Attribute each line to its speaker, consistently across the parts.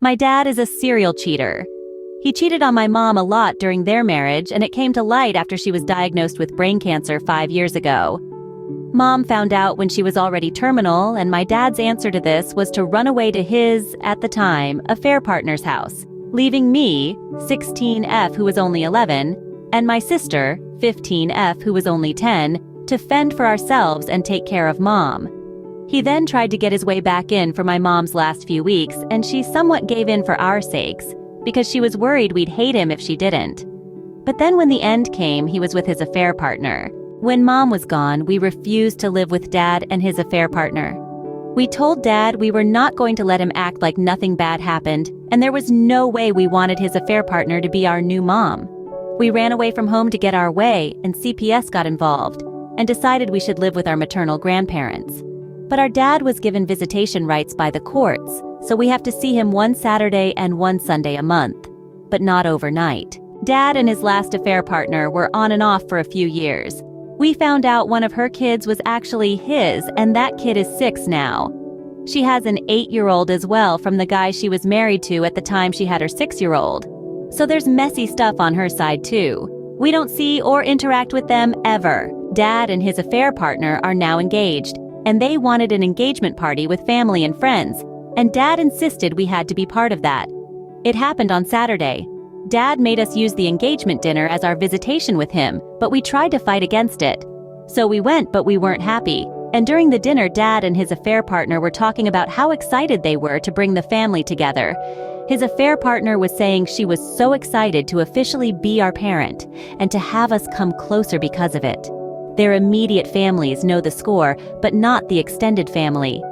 Speaker 1: My dad is a serial cheater. He cheated on my mom a lot during their marriage, and it came to light after she was diagnosed with brain cancer 5 years ago. Mom found out when she was already terminal, and my dad's answer to this was to run away to his, at the time, affair partner's house, leaving me, 16F who was only 11, and my sister, 15F who was only 10, to fend for ourselves and take care of Mom. He then tried to get his way back in for my mom's last few weeks, and she somewhat gave in for our sakes, because she was worried we'd hate him if she didn't. But then when the end came, he was with his affair partner. When Mom was gone, we refused to live with Dad and his affair partner. We told Dad we were not going to let him act like nothing bad happened, and there was no way we wanted his affair partner to be our new mom. We ran away from home to get our way, and CPS got involved, and decided we should live with our maternal grandparents. But our dad was given visitation rights by the courts, so we have to see him one Saturday and one Sunday a month, but not overnight. Dad and his last affair partner were on and off for a few years. We found out one of her kids was actually his, and that kid is 6 now. She has an 8-year-old as well from the guy she was married to at the time she had her 6-year-old. So there's messy stuff on her side too. We don't see or interact with them ever. Dad and his affair partner are now engaged, and they wanted an engagement party with family and friends, and Dad insisted we had to be part of that. It happened on Saturday. Dad made us use the engagement dinner as our visitation with him, but we tried to fight against it. So we went, but we weren't happy. And during the dinner, Dad and his affair partner were talking about how excited they were to bring the family together. His affair partner was saying she was so excited to officially be our parent, and to have us come closer because of it. Their immediate families know the score, but not the extended family.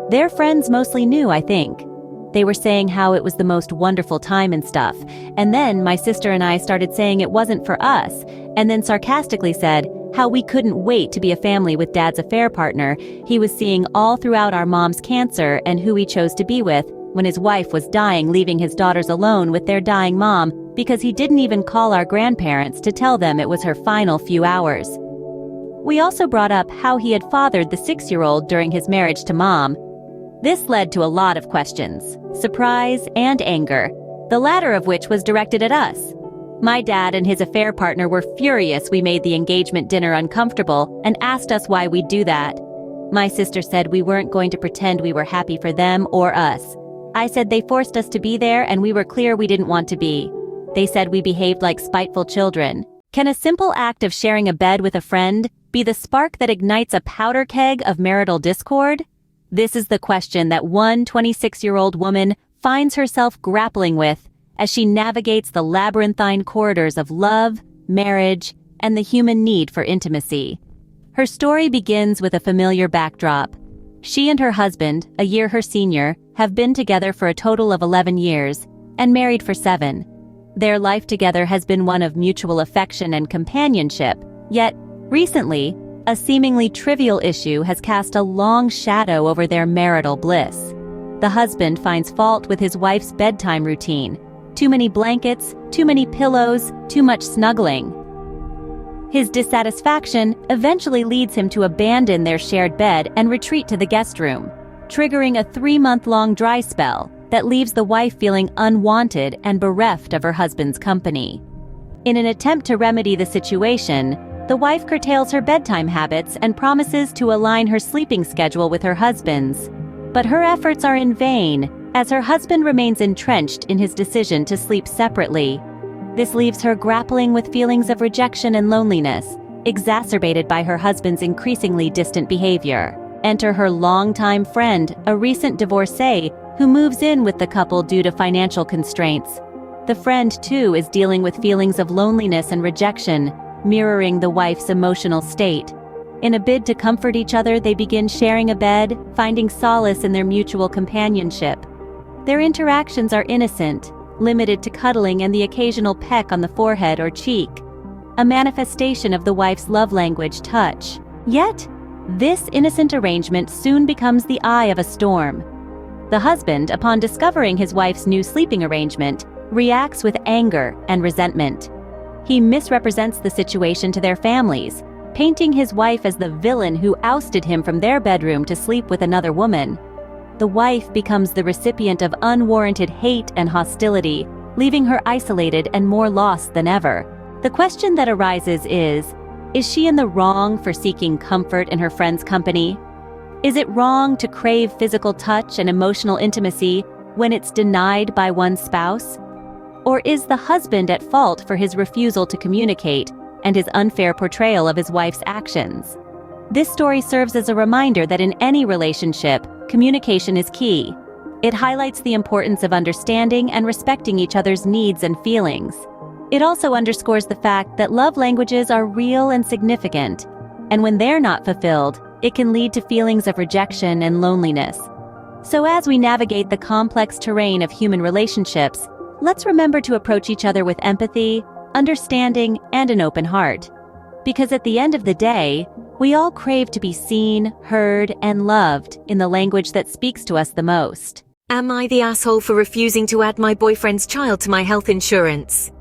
Speaker 1: Their friends mostly knew, I think. They were saying how it was the most wonderful time and stuff, and then my sister and I started saying it wasn't for us, and then sarcastically said how we couldn't wait to be a family with Dad's affair partner he was seeing all throughout our mom's cancer and who he chose to be with when his wife was dying, leaving his daughters alone with their dying mom because he didn't even call our grandparents to tell them it was her final few hours. We also brought up how he had fathered the 6-year-old during his marriage to Mom. This led to a lot of questions, surprise and anger, the latter of which was directed at us. My dad and his affair partner were furious we made the engagement dinner uncomfortable and asked us why we'd do that. My sister said we weren't going to pretend we were happy for them or us. I said they forced us to be there and we were clear we didn't want to be. They said we behaved like spiteful children. Can a simple act of sharing a bed with a friend be the spark that ignites a powder keg of marital discord? This is the question that one 26-year-old woman finds herself grappling with as she navigates the labyrinthine corridors of love, marriage, and the human need for intimacy. Her story begins with a familiar backdrop. She and her husband, a year her senior, have been together for a total of 11 years and married for 7. Their life together has been one of mutual affection and companionship, yet, recently, a seemingly trivial issue has cast a long shadow over their marital bliss. The husband finds fault with his wife's bedtime routine. Too many blankets, too many pillows, too much snuggling. His dissatisfaction eventually leads him to abandon their shared bed and retreat to the guest room, triggering a 3-month-long dry spell that leaves the wife feeling unwanted and bereft of her husband's company. In an attempt to remedy the situation, the wife curtails her bedtime habits and promises to align her sleeping schedule with her husband's. But her efforts are in vain, as her husband remains entrenched in his decision to sleep separately. This leaves her grappling with feelings of rejection and loneliness, exacerbated by her husband's increasingly distant behavior. Enter her longtime friend, a recent divorcee, who moves in with the couple due to financial constraints. The friend, too, is dealing with feelings of loneliness and rejection, mirroring the wife's emotional state. In a bid to comfort each other, they begin sharing a bed, finding solace in their mutual companionship. Their interactions are innocent, limited to cuddling and the occasional peck on the forehead or cheek, a manifestation of the wife's love language, touch. Yet, this innocent arrangement soon becomes the eye of a storm. The husband, upon discovering his wife's new sleeping arrangement, reacts with anger and resentment. He misrepresents the situation to their families, painting his wife as the villain who ousted him from their bedroom to sleep with another woman. the wife becomes the recipient of unwarranted hate and hostility, leaving her isolated and more lost than ever. The question that arises is she in the wrong for seeking comfort in her friend's company? Is it wrong to crave physical touch and emotional intimacy when it's denied by one's spouse? Or is the husband at fault for his refusal to communicate and his unfair portrayal of his wife's actions? This story serves as a reminder that in any relationship, communication is key. It highlights the importance of understanding and respecting each other's needs and feelings. It also underscores the fact that love languages are real and significant, and when they're not fulfilled, it can lead to feelings of rejection and loneliness. So as we navigate the complex terrain of human relationships, let's remember to approach each other with empathy, understanding, and an open heart. Because at the end of the day, we all crave to be seen, heard, and loved in the language that speaks to us the most.
Speaker 2: Am I the asshole for refusing to add my boyfriend's child to my health insurance?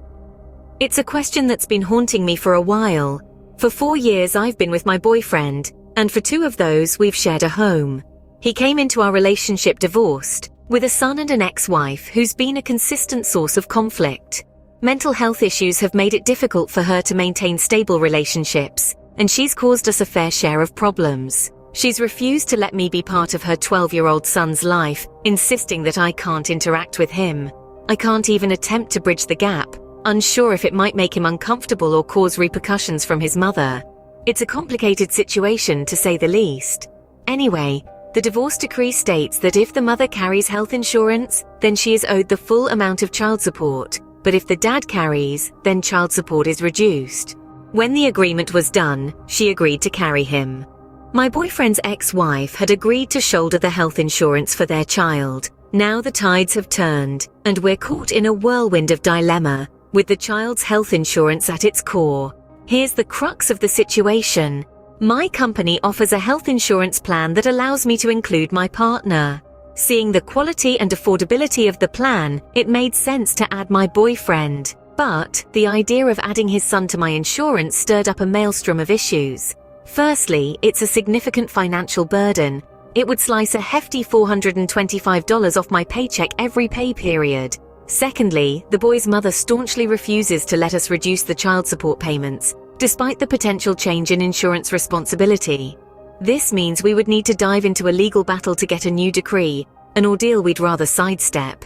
Speaker 2: It's a question that's been haunting me for a while. For 4 years I've been with my boyfriend, and for 2 of those we've shared a home. He came into our relationship divorced, with a son and an ex-wife who's been a consistent source of conflict. Mental health issues have made it difficult for her to maintain stable relationships, and she's caused us a fair share of problems. She's refused to let me be part of her 12-year-old son's life, insisting that I can't interact with him. I can't even attempt to bridge the gap, unsure if it might make him uncomfortable or cause repercussions from his mother. It's a complicated situation, to say the least. Anyway, the divorce decree states that if the mother carries health insurance, then she is owed the full amount of child support, but if the dad carries, then child support is reduced. When the agreement was done, she agreed to carry him. My boyfriend's ex-wife had agreed to shoulder the health insurance for their child. Now the tides have turned, and we're caught in a whirlwind of dilemma, with the child's health insurance at its core. Here's the crux of the situation. My company offers a health insurance plan that allows me to include my partner. Seeing the quality and affordability of the plan, it made sense to add my boyfriend. But the idea of adding his son to my insurance stirred up a maelstrom of issues. Firstly, it's a significant financial burden. It would slice a hefty $425 off my paycheck every pay period. Secondly, the boy's mother staunchly refuses to let us reduce the child support payments, despite the potential change in insurance responsibility. This means we would need to dive into a legal battle to get a new decree, an ordeal we'd rather sidestep.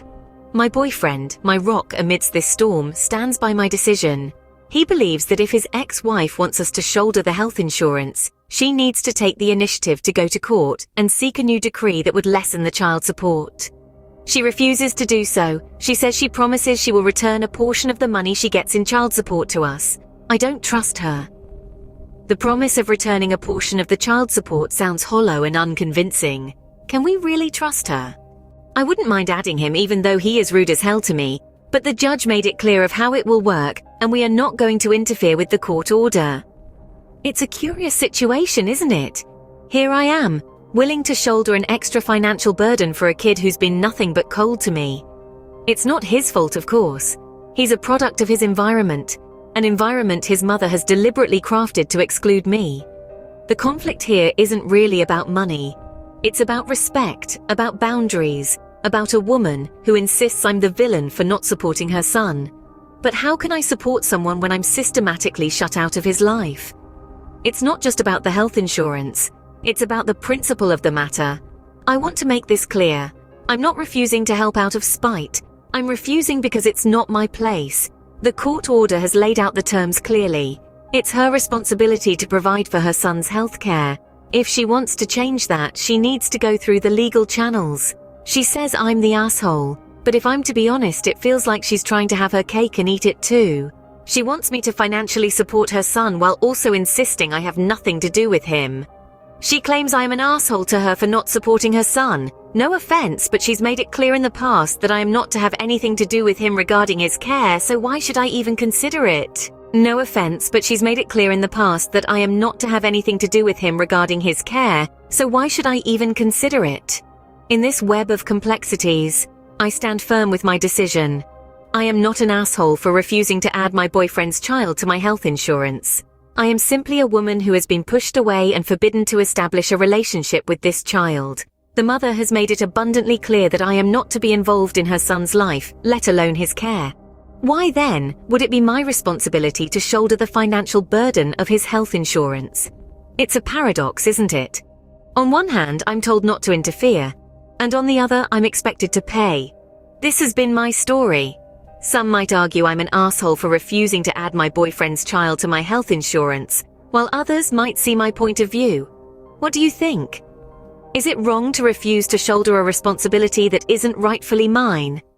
Speaker 2: My boyfriend, my rock amidst this storm, stands by my decision. He believes that if his ex-wife wants us to shoulder the health insurance, she needs to take the initiative to go to court and seek a new decree that would lessen the child support. She refuses to do so. She says she promises she will return a portion of the money she gets in child support to us. I don't trust her. The promise of returning a portion of the child support sounds hollow and unconvincing. Can we really trust her? I wouldn't mind adding him even though he is rude as hell to me, but the judge made it clear of how it will work, and we are not going to interfere with the court order. It's a curious situation, isn't it? Here I am, willing to shoulder an extra financial burden for a kid who's been nothing but cold to me. It's not his fault, of course. He's a product of his environment, an environment his mother has deliberately crafted to exclude me. The conflict here isn't really about money. It's about respect, about boundaries, about a woman who insists I'm the villain for not supporting her son. But how can I support someone when I'm systematically shut out of his life? It's not just about the health insurance. It's about the principle of the matter. I want to make this clear. I'm not refusing to help out of spite. I'm refusing because it's not my place. The court order has laid out the terms clearly. It's her responsibility to provide for her son's health care. If she wants to change that, she needs to go through the legal channels. She says I'm the asshole, but if I'm to be honest, it feels like she's trying to have her cake and eat it too. She wants me to financially support her son while also insisting I have nothing to do with him. She claims I am an asshole to her for not supporting her son. No offense, but she's made it clear in the past that I am not to have anything to do with him regarding his care, so why should I even consider it? No offense, but she's made it clear in the past that I am not to have anything to do with him regarding his care, so why should I even consider it? In this web of complexities, I stand firm with my decision. I am not an asshole for refusing to add my boyfriend's child to my health insurance. I am simply a woman who has been pushed away and forbidden to establish a relationship with this child. The mother has made it abundantly clear that I am not to be involved in her son's life, let alone his care. Why then would it be my responsibility to shoulder the financial burden of his health insurance? It's a paradox, isn't it? On one hand, I'm told not to interfere, and on the other, I'm expected to pay. This has been my story. Some might argue I'm an asshole for refusing to add my boyfriend's child to my health insurance, while others might see my point of view. What do you think? Is it wrong to refuse to shoulder a responsibility that isn't rightfully mine?